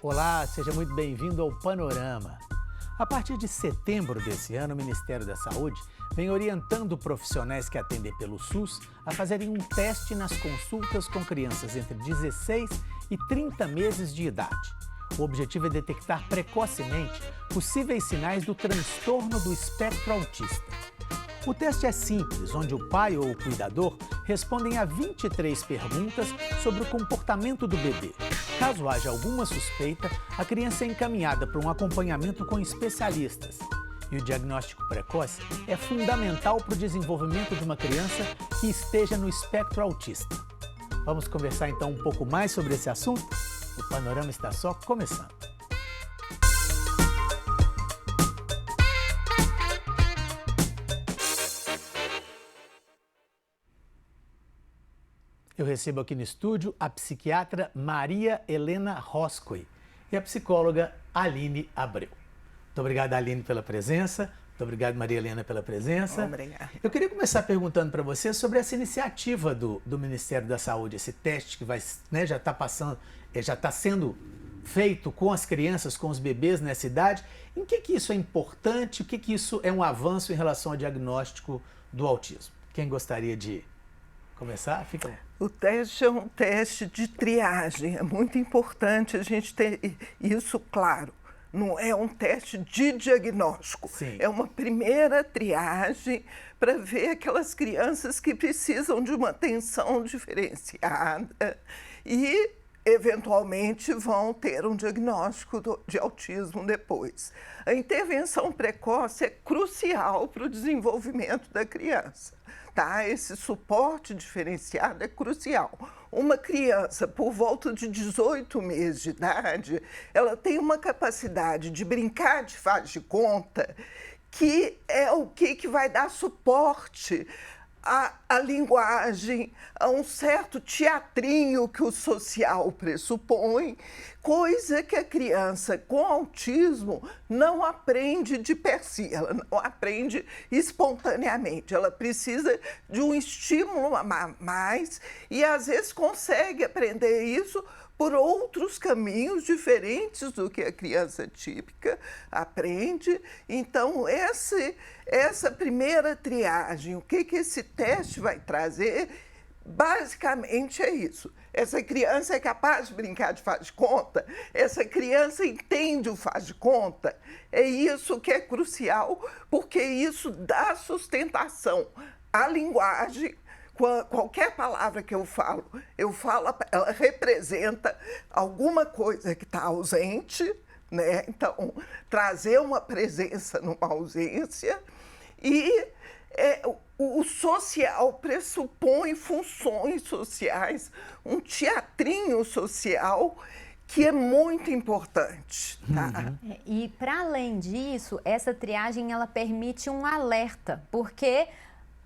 Olá, seja muito bem-vindo ao Panorama. A partir de setembro desse ano, o Ministério da Saúde vem orientando profissionais que atendem pelo SUS a fazerem um teste nas consultas com crianças entre 16 e 30 meses de idade. O objetivo é detectar precocemente possíveis sinais do transtorno do espectro autista. O teste é simples, onde o pai ou o cuidador respondem a 23 perguntas sobre o comportamento do bebê. Caso haja alguma suspeita, a criança é encaminhada para um acompanhamento com especialistas. E o diagnóstico precoce é fundamental para o desenvolvimento de uma criança que esteja no espectro autista. Vamos conversar então um pouco mais sobre esse assunto? O Panorama está só começando. Eu recebo aqui no estúdio a psiquiatra Maria Helena Roscoe e a psicóloga Aline Abreu. Muito obrigado, Aline, pela presença. Muito obrigado, Maria Helena, pela presença. Obrigada. Eu queria começar perguntando para você sobre essa iniciativa do Ministério da Saúde, esse teste que vai, já está sendo feito com as crianças, com os bebês nessa idade. Em que isso é importante? O que isso é um avanço em relação ao diagnóstico do autismo? Quem gostaria de começar? Fica. O teste é um teste de triagem. É muito importante a gente ter isso claro. Não é um teste de diagnóstico. Sim. É uma primeira triagem para ver aquelas crianças que precisam de uma atenção diferenciada e, eventualmente, vão ter um diagnóstico de autismo depois. A intervenção precoce é crucial para o desenvolvimento da criança. Tá? Esse suporte diferenciado é crucial. Uma criança, por volta de 18 meses de idade, ela tem uma capacidade de brincar de faz de conta que é o que vai dar suporte à linguagem, a um certo teatrinho que o social pressupõe, coisa que a criança com autismo não aprende de per si, ela não aprende espontaneamente, ela precisa de um estímulo a mais e às vezes consegue aprender isso por outros caminhos diferentes do que a criança típica aprende. Então, essa primeira triagem, o que esse teste vai trazer, basicamente é isso. Essa criança é capaz de brincar de faz de conta? Essa criança entende o faz de conta? É isso que é crucial, porque isso dá sustentação à linguagem. Qualquer palavra que eu falo, ela representa alguma coisa que está ausente, né? Então, trazer uma presença numa ausência e o social pressupõe funções sociais, um teatrinho social que é muito importante. Tá? E, para além disso, essa triagem ela permite um alerta, porque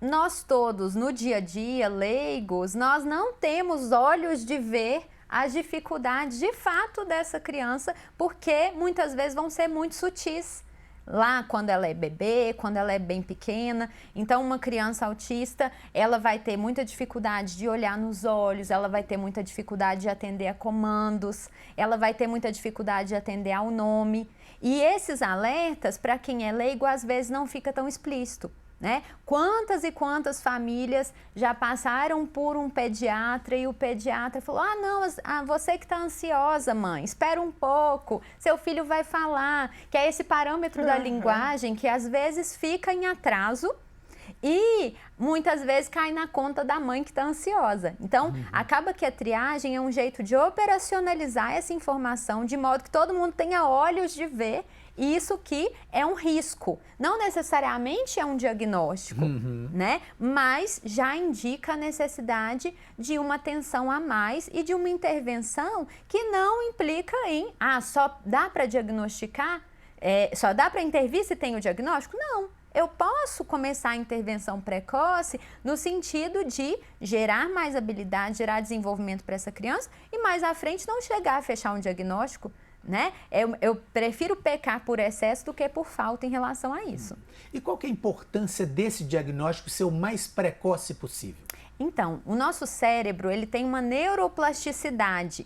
nós todos, no dia a dia, leigos, nós não temos olhos de ver as dificuldades de fato dessa criança, porque muitas vezes vão ser muito sutis. Lá, quando ela é bebê, quando ela é bem pequena. Então, uma criança autista, ela vai ter muita dificuldade de olhar nos olhos, ela vai ter muita dificuldade de atender a comandos, ela vai ter muita dificuldade de atender ao nome. E esses alertas, para quem é leigo, às vezes não fica tão explícito. Né? Quantas e quantas famílias já passaram por um pediatra e o pediatra falou: ah, não, você que está ansiosa, mãe, espera um pouco, seu filho vai falar, que é esse parâmetro da linguagem que às vezes fica em atraso e muitas vezes cai na conta da mãe que está ansiosa. Então, acaba que a triagem é um jeito de operacionalizar essa informação de modo que todo mundo tenha olhos de ver. Isso que é um risco, não necessariamente é um diagnóstico, né? Mas já indica a necessidade de uma atenção a mais e de uma intervenção que não implica em, só dá para diagnosticar, só dá para intervir se tem o diagnóstico? Não. Eu posso começar a intervenção precoce no sentido de gerar mais habilidade, gerar desenvolvimento para essa criança e mais à frente não chegar a fechar um diagnóstico. Né? Eu prefiro pecar por excesso do que por falta em relação a isso. E qual que é a importância desse diagnóstico ser o mais precoce possível? Então, o nosso cérebro ele tem uma neuroplasticidade.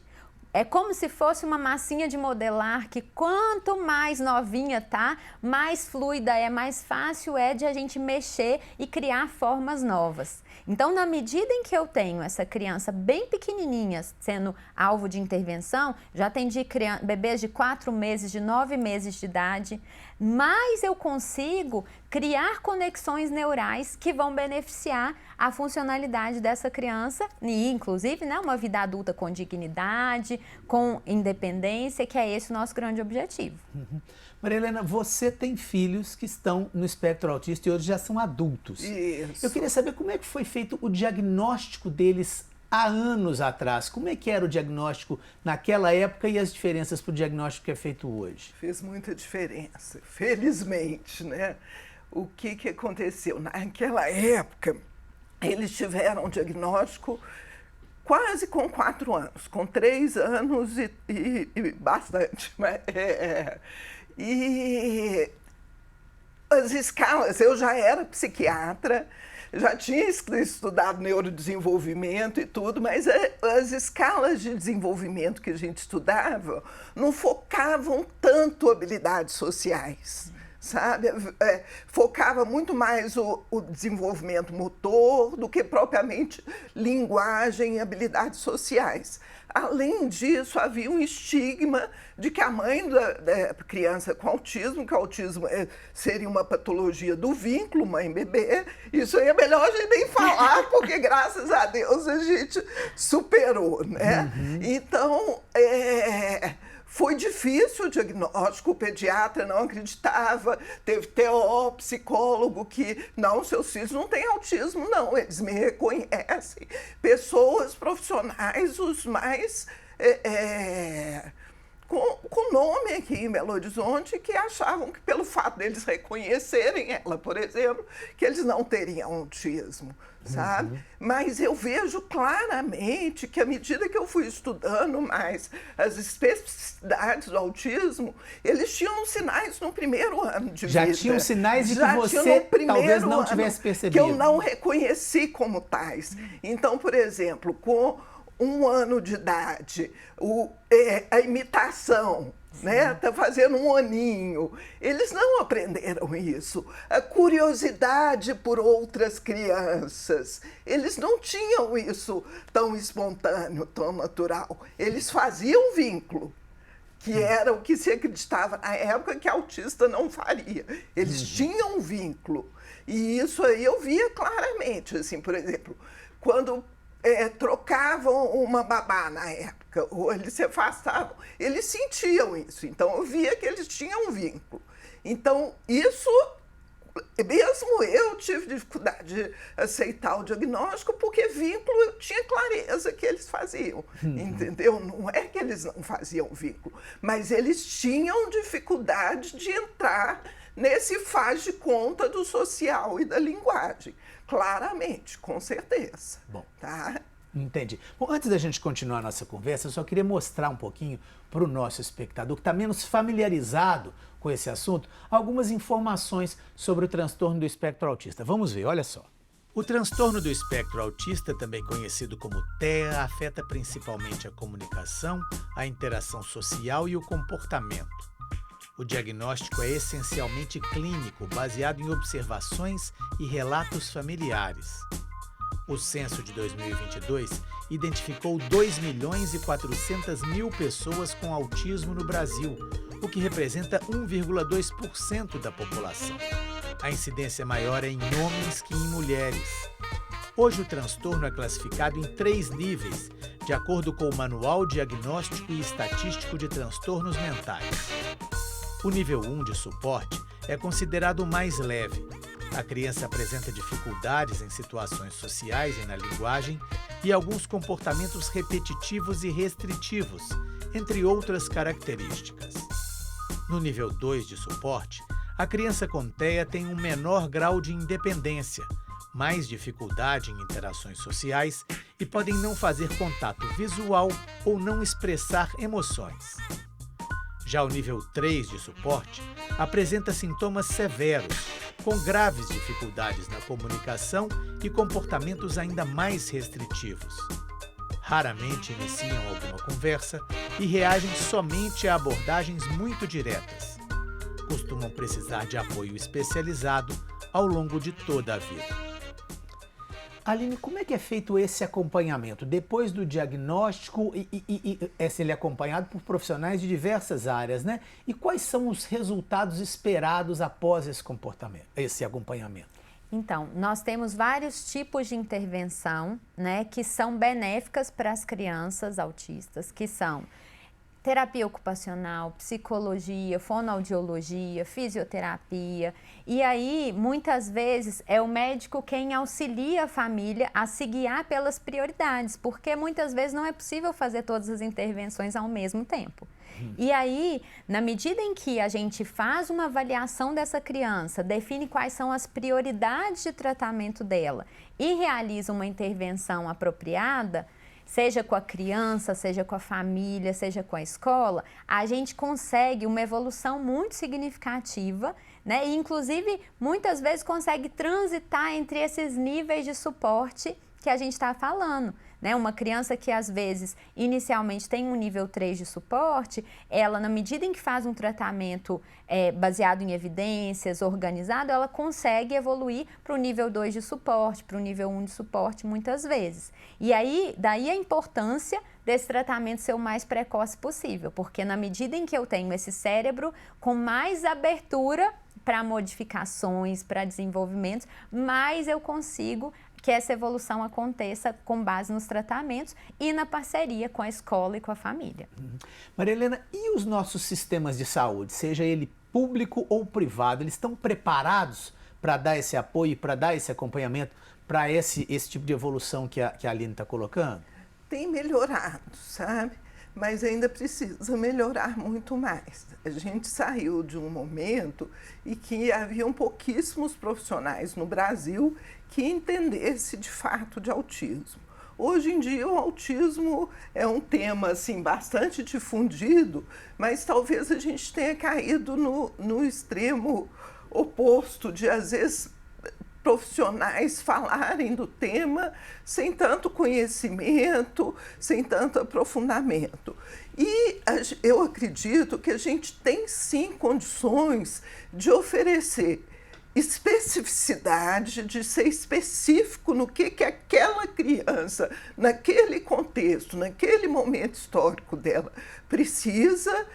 É como se fosse uma massinha de modelar que quanto mais novinha tá, mais fluida é, mais fácil é de a gente mexer e criar formas novas. Então, na medida em que eu tenho essa criança bem pequenininha sendo alvo de intervenção, já atendi bebês de 4 meses, de 9 meses de idade, mas eu consigo criar conexões neurais que vão beneficiar a funcionalidade dessa criança e, inclusive, né, uma vida adulta com dignidade, com independência, que é esse o nosso grande objetivo. Maria Helena, você tem filhos que estão no espectro autista e hoje já são adultos. Isso. Eu queria saber como é que foi feito o diagnóstico deles há anos atrás. Como é que era o diagnóstico naquela época e as diferenças para o diagnóstico que é feito hoje? Fez muita diferença, felizmente, né? O que aconteceu? Naquela época, eles tiveram um diagnóstico quase com 4 anos, com 3 anos e bastante. E as escalas, eu já era psiquiatra, já tinha estudado neurodesenvolvimento e tudo, mas as escalas de desenvolvimento que a gente estudava não focavam tanto habilidades sociais, sabe? Focava muito mais o desenvolvimento motor do que propriamente linguagem e habilidades sociais. Além disso, havia um estigma de que a mãe da criança com autismo, que o autismo seria uma patologia do vínculo mãe-bebê, isso aí é melhor a gente nem falar, porque graças a Deus a gente superou, né? Então, foi difícil o diagnóstico, o pediatra não acreditava, teve TO, psicólogo que, não, seus filhos não têm autismo, não, eles me reconhecem. Pessoas profissionais, os mais com nome aqui em Belo Horizonte, que achavam que pelo fato deles reconhecerem ela, por exemplo, que eles não teriam autismo, sabe? Mas eu vejo claramente que à medida que eu fui estudando mais as especificidades do autismo, eles tinham sinais no primeiro ano de vida. Já tinham sinais de que você talvez não tivesse percebido. Que eu não reconheci como tais. Então, por exemplo, com 1 ano de idade, a imitação, né? Tá fazendo 1 aninho. Eles não aprenderam isso. A curiosidade por outras crianças. Eles não tinham isso tão espontâneo, tão natural. Eles faziam vínculo, que era o que se acreditava na época que autista não faria. Eles tinham um vínculo. E isso aí eu via claramente, assim, por exemplo, quando trocavam uma babá na época, ou eles se afastavam, eles sentiam isso. Então, eu via que eles tinham um vínculo. Então, isso, mesmo eu tive dificuldade de aceitar o diagnóstico, porque vínculo eu tinha clareza que eles faziam, entendeu? Não é que eles não faziam vínculo, mas eles tinham dificuldade de entrar nesse faz de conta do social e da linguagem. Claramente, com certeza. Bom, tá? Entendi. Bom, antes da gente continuar a nossa conversa, eu só queria mostrar um pouquinho para o nosso espectador que está menos familiarizado com esse assunto, algumas informações sobre o transtorno do espectro autista. Vamos ver, olha só. O transtorno do espectro autista, também conhecido como TEA, afeta principalmente a comunicação, a interação social e o comportamento. O diagnóstico é essencialmente clínico, baseado em observações e relatos familiares. O censo de 2022 identificou 2.400.000 pessoas com autismo no Brasil, o que representa 1,2% da população. A incidência maior é em homens que em mulheres. Hoje o transtorno é classificado em 3 níveis, de acordo com o Manual Diagnóstico e Estatístico de Transtornos Mentais. O nível 1 de suporte é considerado o mais leve. A criança apresenta dificuldades em situações sociais e na linguagem e alguns comportamentos repetitivos e restritivos, entre outras características. No nível 2 de suporte, a criança com TEA tem um menor grau de independência, mais dificuldade em interações sociais e podem não fazer contato visual ou não expressar emoções. Já o nível 3 de suporte apresenta sintomas severos, com graves dificuldades na comunicação e comportamentos ainda mais restritivos. raramente iniciam alguma conversa e reagem somente a abordagens muito diretas. Costumam precisar de apoio especializado ao longo de toda a vida. Aline, como é que é feito esse acompanhamento? Depois do diagnóstico, ele é acompanhado por profissionais de diversas áreas, né? E quais são os resultados esperados após esse acompanhamento? Então, nós temos vários tipos de intervenção, né, que são benéficas para as crianças autistas, que são terapia ocupacional, psicologia, fonoaudiologia, fisioterapia. E aí, muitas vezes, é o médico quem auxilia a família a se guiar pelas prioridades, porque muitas vezes não é possível fazer todas as intervenções ao mesmo tempo. E aí, na medida em que a gente faz uma avaliação dessa criança, define quais são as prioridades de tratamento dela e realiza uma intervenção apropriada, seja com a criança, seja com a família, seja com a escola, a gente consegue uma evolução muito significativa, né? E, inclusive, muitas vezes consegue transitar entre esses níveis de suporte que a gente está falando, né? Uma criança que, às vezes, inicialmente tem um nível 3 de suporte, ela, na medida em que faz um tratamento baseado em evidências, organizado, ela consegue evoluir para o nível 2 de suporte, para o nível 1 de suporte, muitas vezes. E aí, daí a importância desse tratamento ser o mais precoce possível, porque na medida em que eu tenho esse cérebro com mais abertura para modificações, para desenvolvimentos, mais eu consigo que essa evolução aconteça com base nos tratamentos e na parceria com a escola e com a família. Maria Helena, e os nossos sistemas de saúde, seja ele público ou privado, eles estão preparados para dar esse apoio, para dar esse acompanhamento, para esse tipo de evolução que a Aline está colocando? Tem melhorado, sabe? Mas ainda precisa melhorar muito mais. A gente saiu de um momento em que haviam pouquíssimos profissionais no Brasil que entendessem de fato de autismo. Hoje em dia o autismo é um tema assim, bastante difundido, mas talvez a gente tenha caído no extremo oposto de, às vezes, profissionais falarem do tema sem tanto conhecimento, sem tanto aprofundamento. E eu acredito que a gente tem sim condições de oferecer especificidade, de ser específico no que aquela criança, naquele contexto, naquele momento histórico dela, precisa,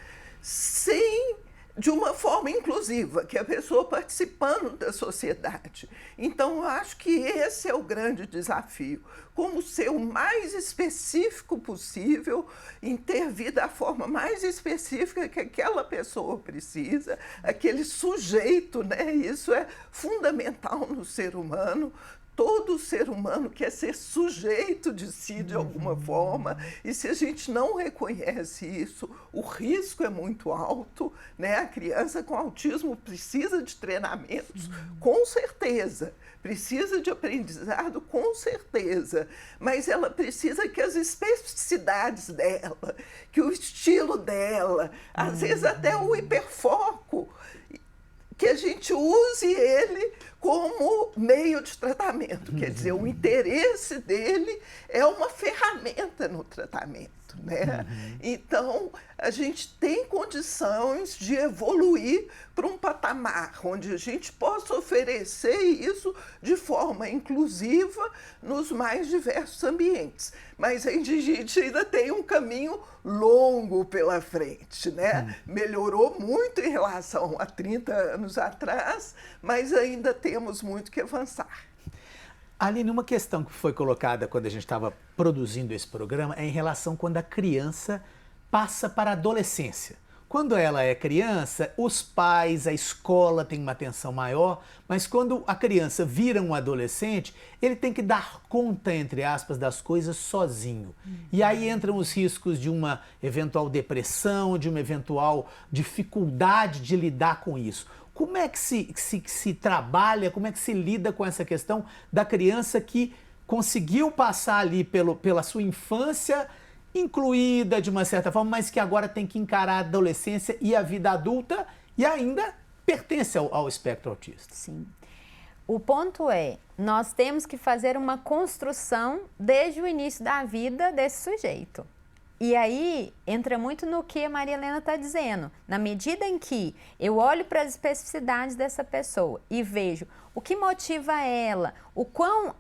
de uma forma inclusiva, que a pessoa participando da sociedade. Então, eu acho que esse é o grande desafio, como ser o mais específico possível, intervir da forma mais específica que aquela pessoa precisa, aquele sujeito, né? Isso é fundamental no ser humano. Todo ser humano quer ser sujeito de si de alguma forma, e se a gente não reconhece isso, o risco é muito alto, né? A criança com autismo precisa de treinamentos, com certeza, precisa de aprendizado, com certeza, mas ela precisa que as especificidades dela, que o estilo dela, às vezes até o hiperfoco, que a gente use ele como meio de tratamento. Quer dizer, o interesse dele é uma ferramenta no tratamento, né? Então, a gente tem condições de evoluir para um patamar onde a gente possa oferecer isso de forma inclusiva nos mais diversos ambientes. Mas a gente ainda tem um caminho longo pela frente, né? Melhorou muito em relação a 30 anos atrás, mas ainda temos muito que avançar. Aline, uma questão que foi colocada quando a gente estava produzindo esse programa é em relação quando a criança passa para a adolescência. Quando ela é criança, os pais, a escola tem uma atenção maior, mas quando a criança vira um adolescente, ele tem que dar conta, entre aspas, das coisas sozinho. E aí entram os riscos de uma eventual depressão, de uma eventual dificuldade de lidar com isso. Como é que se trabalha, como é que se lida com essa questão da criança que conseguiu passar ali pela sua infância incluída de uma certa forma, mas que agora tem que encarar a adolescência e a vida adulta e ainda pertence ao espectro autista? Sim. O ponto é, nós temos que fazer uma construção desde o início da vida desse sujeito. E aí entra muito no que a Maria Helena está dizendo. Na medida em que eu olho para as especificidades dessa pessoa e vejo o que motiva ela, o quão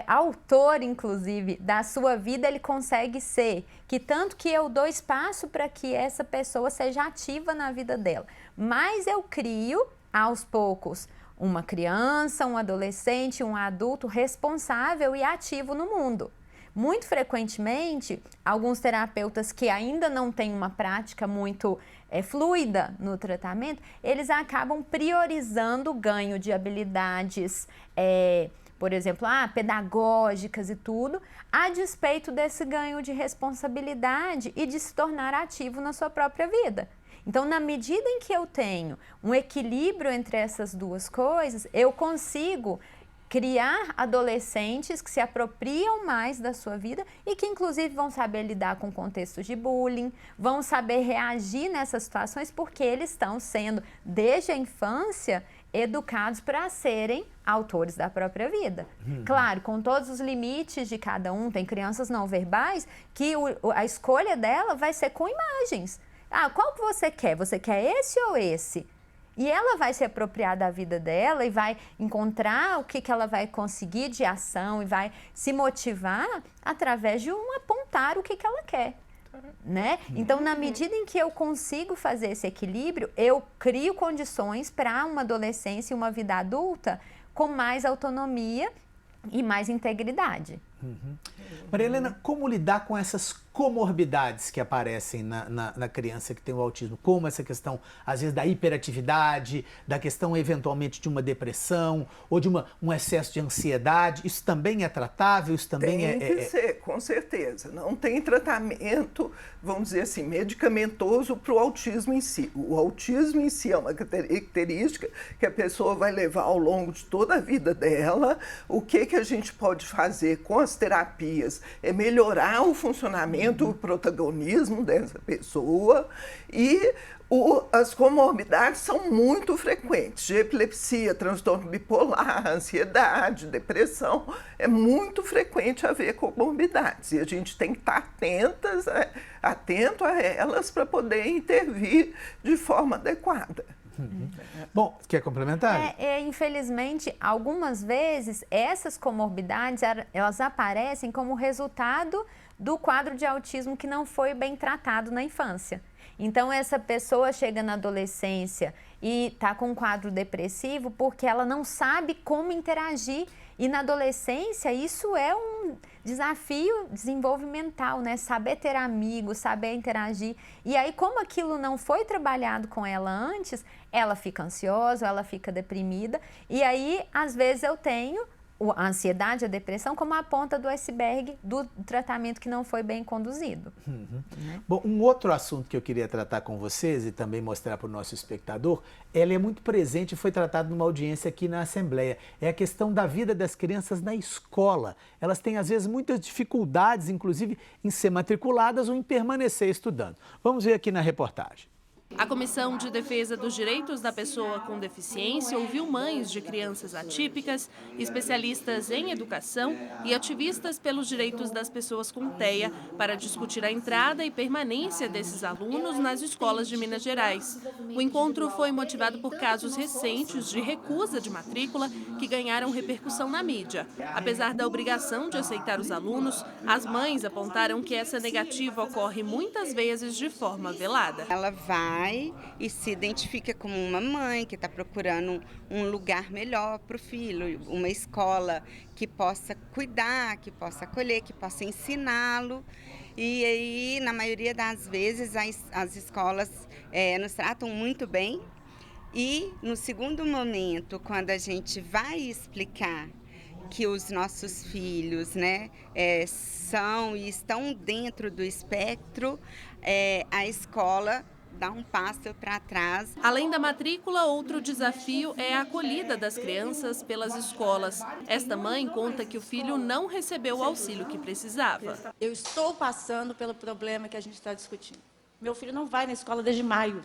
autor, inclusive, da sua vida ele consegue ser, que tanto que eu dou espaço para que essa pessoa seja ativa na vida dela. Mas eu crio, aos poucos, uma criança, um adolescente, um adulto responsável e ativo no mundo. Muito frequentemente, alguns terapeutas que ainda não têm uma prática muito fluida no tratamento, eles acabam priorizando o ganho de habilidades, por exemplo, pedagógicas e tudo, a despeito desse ganho de responsabilidade e de se tornar ativo na sua própria vida. Então, na medida em que eu tenho um equilíbrio entre essas duas coisas, eu consigo criar adolescentes que se apropriam mais da sua vida e que, inclusive, vão saber lidar com contextos de bullying, vão saber reagir nessas situações porque eles estão sendo, desde a infância, educados para serem autores da própria vida. Claro, com todos os limites de cada um, tem crianças não verbais que a escolha dela vai ser com imagens. Qual que você quer? Você quer esse ou esse? E ela vai se apropriar da vida dela e vai encontrar o que ela vai conseguir de ação e vai se motivar através de apontar o que ela quer. Né? Então, na medida em que eu consigo fazer esse equilíbrio, eu crio condições para uma adolescência e uma vida adulta com mais autonomia e mais integridade. Maria Helena, como lidar com essas comorbidades que aparecem na criança que tem o autismo? Como essa questão, às vezes, da hiperatividade, da questão, eventualmente, de uma depressão ou de um excesso de ansiedade? Isso também é tratável? Isso também tem que ser, com certeza. Não tem tratamento, vamos dizer assim, medicamentoso para o autismo em si. O autismo em si é uma característica que a pessoa vai levar ao longo de toda a vida dela. O que a gente pode fazer com as terapias é melhorar o funcionamento, o protagonismo dessa pessoa e as comorbidades são muito frequentes. De epilepsia, transtorno bipolar, ansiedade, depressão, é muito frequente haver comorbidades e a gente tem que estar atento a elas para poder intervir de forma adequada. Bom, quer complementar? Infelizmente, algumas vezes, essas comorbidades, elas aparecem como resultado do quadro de autismo que não foi bem tratado na infância. Então, essa pessoa chega na adolescência e está com um quadro depressivo porque ela não sabe como interagir. E na adolescência, isso é um desafio desenvolvimental, né? Saber ter amigos, saber interagir. E aí, como aquilo não foi trabalhado com ela antes, ela fica ansiosa, ela fica deprimida. E aí, às vezes, eu tenho a ansiedade, a depressão, como a ponta do iceberg do tratamento que não foi bem conduzido. Bom, um outro assunto que eu queria tratar com vocês e também mostrar para o nosso espectador, ela é muito presente e foi tratado numa audiência aqui na Assembleia. É a questão da vida das crianças na escola. Elas têm, às vezes, muitas dificuldades, inclusive, em ser matriculadas ou em permanecer estudando. Vamos ver aqui na reportagem. A Comissão de Defesa dos Direitos da Pessoa com Deficiência ouviu mães de crianças atípicas, especialistas em educação e ativistas pelos direitos das pessoas com TEA para discutir a entrada e permanência desses alunos nas escolas de Minas Gerais. O encontro foi motivado por casos recentes de recusa de matrícula que ganharam repercussão na mídia. Apesar da obrigação de aceitar os alunos, as mães apontaram que essa negativa ocorre muitas vezes de forma velada. Ela vai e se identifica como uma mãe que está procurando um lugar melhor para o filho, uma escola que possa cuidar, que possa acolher, que possa ensiná-lo. E aí, na maioria das vezes, as escolas nos tratam muito bem. E no segundo momento, quando a gente vai explicar que os nossos filhos, né, são e estão dentro do espectro, a escola dá um passo para trás. Além da matrícula, outro desafio é a acolhida das crianças pelas escolas. Esta mãe conta que o filho não recebeu o auxílio que precisava. Eu estou passando pelo problema que a gente está discutindo. Meu filho não vai na escola desde maio.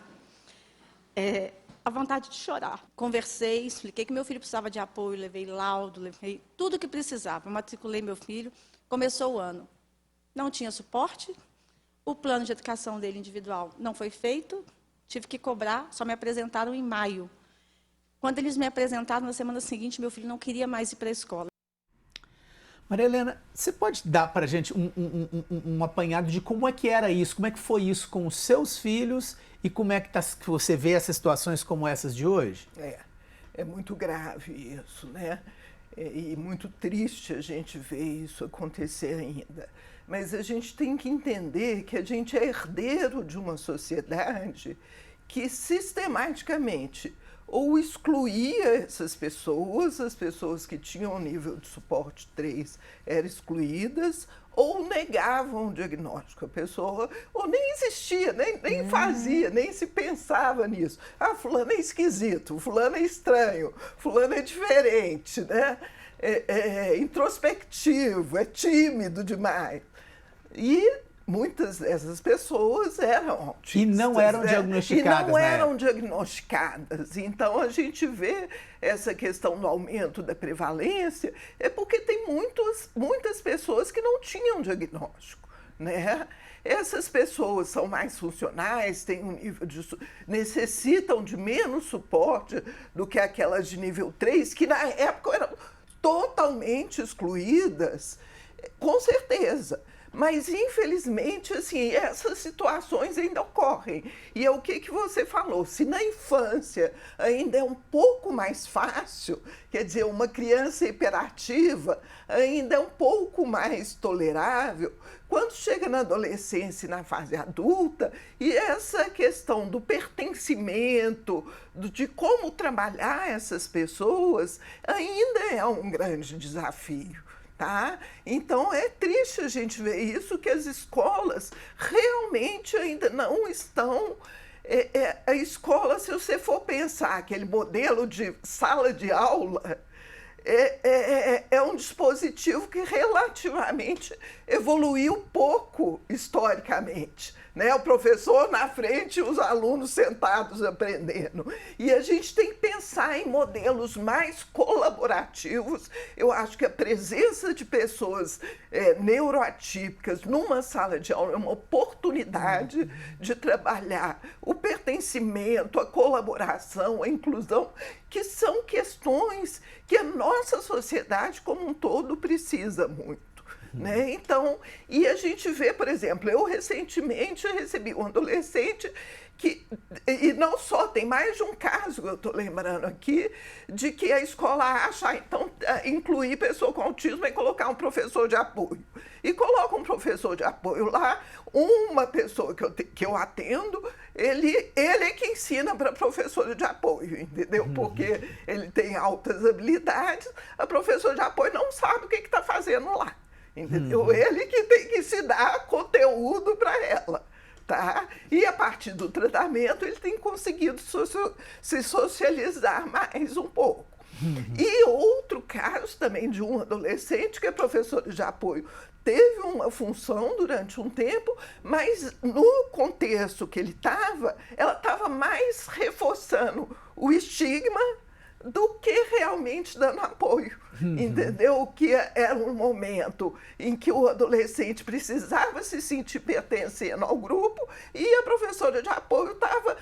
a vontade de chorar. Conversei, expliquei que meu filho precisava de apoio, levei laudo, levei tudo que precisava. Matriculei meu filho, começou o ano. Não tinha suporte, o plano de educação dele individual não foi feito, tive que cobrar, só me apresentaram em maio. Quando eles me apresentaram, na semana seguinte, meu filho não queria mais ir para a escola. Maria Helena, você pode dar para a gente um apanhado de como é que era isso, como é que foi isso com os seus filhos e como é que você vê essas situações como essas de hoje? É muito grave isso, né? E muito triste a gente ver isso acontecer ainda. Mas a gente tem que entender que a gente é herdeiro de uma sociedade que sistematicamente ou excluía essas pessoas, as pessoas que tinham nível de suporte 3 eram excluídas, ou negavam o diagnóstico. A pessoa ou nem existia, nem fazia, nem se pensava nisso. Ah, fulano é esquisito, fulano é estranho, fulano é diferente, né? É introspectivo, é tímido demais. E muitas dessas pessoas eram autistas. E não eram diagnosticadas, E não eram diagnosticadas. Então, a gente vê essa questão do aumento da prevalência, é porque tem muitas pessoas que não tinham diagnóstico, né? Essas pessoas são mais funcionais, têm um nível necessitam de menos suporte do que aquelas de nível 3, que na época eram totalmente excluídas, com certeza. Mas, infelizmente, assim, essas situações ainda ocorrem. E é o que você falou, se na infância ainda é um pouco mais fácil, quer dizer, uma criança hiperativa ainda é um pouco mais tolerável, quando chega na adolescência e na fase adulta, e essa questão do pertencimento, de como trabalhar essas pessoas, ainda é um grande desafio. Tá? Então, é triste a gente ver isso, que as escolas realmente ainda não estão... a escola, se você for pensar, aquele modelo de sala de aula, é um dispositivo que relativamente evoluiu pouco historicamente. Né? O professor na frente e os alunos sentados aprendendo. E a gente tem que pensar em modelos mais colaborativos. Eu acho que a presença de pessoas neuroatípicas numa sala de aula é uma oportunidade de trabalhar o pertencimento, a colaboração, a inclusão, que são questões que a nossa sociedade como um todo precisa muito. Né? Então, e a gente vê, por exemplo, eu recentemente recebi um adolescente que, e não só, tem mais de um caso que eu estou lembrando aqui, de que a escola acha, então, incluir pessoa com autismo e colocar um professor de apoio. E coloca um professor de apoio lá, uma pessoa que eu atendo, ele é que ensina para professora de apoio, entendeu? Porque ele tem altas habilidades, a professora de apoio não sabe o que está fazendo lá. Entendeu? Ele que tem que se dar conteúdo para ela, tá? E a partir do tratamento ele tem conseguido se socializar mais um pouco. E outro caso também de um adolescente que é professora de apoio, teve uma função durante um tempo, mas no contexto que ele estava, ela estava mais reforçando o estigma do que realmente dando apoio, entendeu? Que era um momento em que o adolescente precisava se sentir pertencendo ao grupo e a professora de apoio estava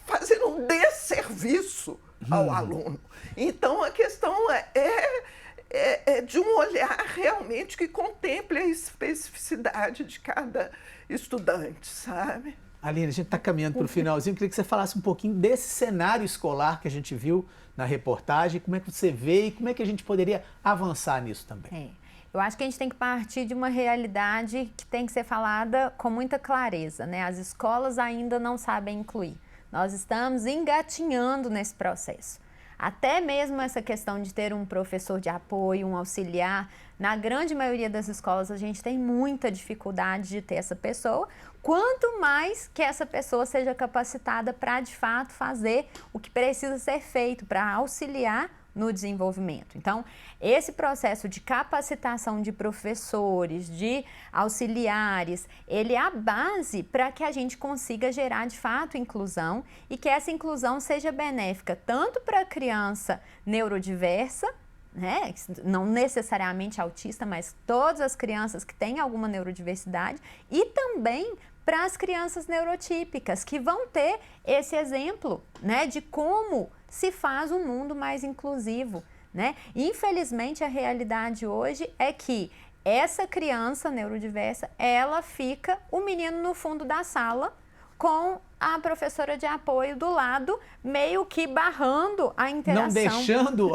fazendo um desserviço ao aluno. Então, a questão é de um olhar realmente que contemple a especificidade de cada estudante, sabe? Aline, a gente está caminhando para o finalzinho, queria que você falasse um pouquinho desse cenário escolar que a gente viu na reportagem, como é que você vê e como é que a gente poderia avançar nisso também. Eu acho que a gente tem que partir de uma realidade que tem que ser falada com muita clareza, né? As escolas ainda não sabem incluir. Nós estamos engatinhando nesse processo. Até mesmo essa questão de ter um professor de apoio, um auxiliar, na grande maioria das escolas a gente tem muita dificuldade de ter essa pessoa, quanto mais que essa pessoa seja capacitada para, de fato, fazer o que precisa ser feito para auxiliar no desenvolvimento. Então, esse processo de capacitação de professores, de auxiliares, ele é a base para que a gente consiga gerar de fato inclusão e que essa inclusão seja benéfica tanto para a criança neurodiversa, né? Não necessariamente autista, mas todas as crianças que têm alguma neurodiversidade, e também para as crianças neurotípicas, que vão ter esse exemplo, né, de como se faz um mundo mais inclusivo, né? Infelizmente, a realidade hoje é que essa criança neurodiversa, ela fica o menino no fundo da sala com a professora de apoio do lado, meio que barrando a interação. Não deixando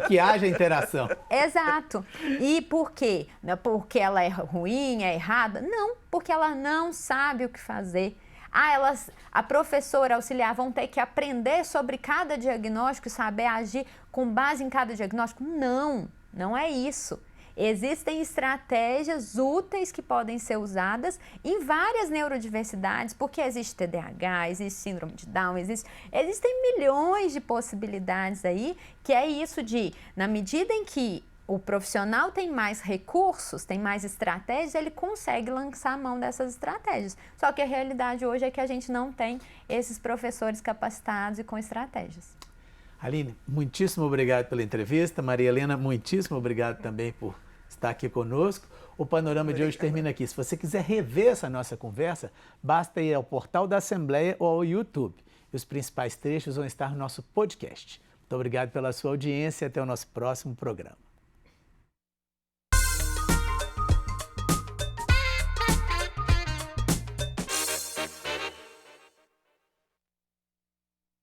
que haja interação. Exato. E por quê? Porque ela é ruim, é errada? Não, porque ela não sabe o que fazer. A professora auxiliar vão ter que aprender sobre cada diagnóstico e saber agir com base em cada diagnóstico? Não, não é isso. Existem estratégias úteis que podem ser usadas em várias neurodiversidades, porque existe TDAH, existe síndrome de Down, existem milhões de possibilidades aí, que é isso de, na medida em que o profissional tem mais recursos, tem mais estratégias, ele consegue lançar a mão dessas estratégias. Só que a realidade hoje é que a gente não tem esses professores capacitados e com estratégias. Aline, muitíssimo obrigado pela entrevista. Maria Helena, muitíssimo obrigado também por estar aqui conosco. O Panorama de hoje termina aqui. Se você quiser rever essa nossa conversa, basta ir ao portal da Assembleia ou ao YouTube. E os principais trechos vão estar no nosso podcast. Muito obrigado pela sua audiência e até o nosso próximo programa.